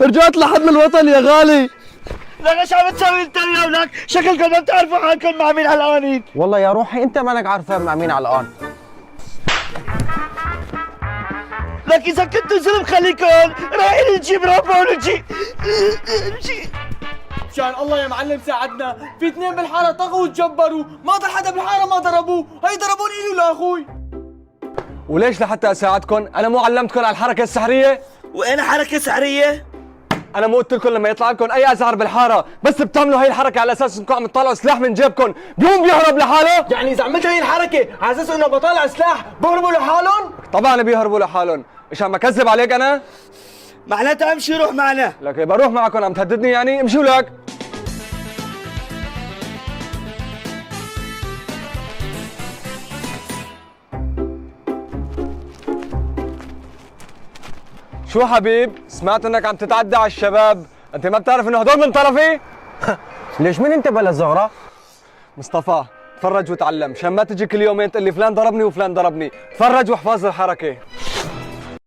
رجعت لحد الوطن يا غالي. لك ايش عم تسوي انت يا ولك؟ شكلكم ما بتعرفوا حالكم مع مين على القوانين. والله يا روحي انت مالك عارفان مع مين على الان. لك اذا كنتوا زلم خليكم رايحين نجيب رابو ونجي. مشان الله يا معلم ساعدنا، في اثنين بالحاره طغوا وتجبروا، ما ضل حدا بالحاره ما ضربوه، هي ضربوني إلي لاخوي. وليش لحتى اساعدكم؟ انا مو علمتكم على الحركه السحريه؟ وانا حركه سحريه؟ انا مو قلت لكم لما يطلع لكم اي ازهر بالحاره بس بتعملوا هي الحركه على اساس انكم عم تطلعوا سلاح من جيبكم بيقوم بيهرب لحاله؟ يعني اذا عملت هي الحركه على اساس انه بطالع سلاح بهربوا لحالهم؟ طبعا بيهربوا لحالهم. ايش عم اكذب عليك انا؟ معناتها امشي روح معنا. لك بروح معكم عم تهددني يعني؟ امشوا لك. شو حبيب؟ سمعت انك عم تتعدى على الشباب، انت ما بتعرف انه هدول من طرفي؟ ليش مين انت بلا زغره؟ مصطفى تفرج وتعلم، مشان ما تجي كل يومين تقول لي فلان ضربني وفلان ضربني، تفرج واحفظ الحركه.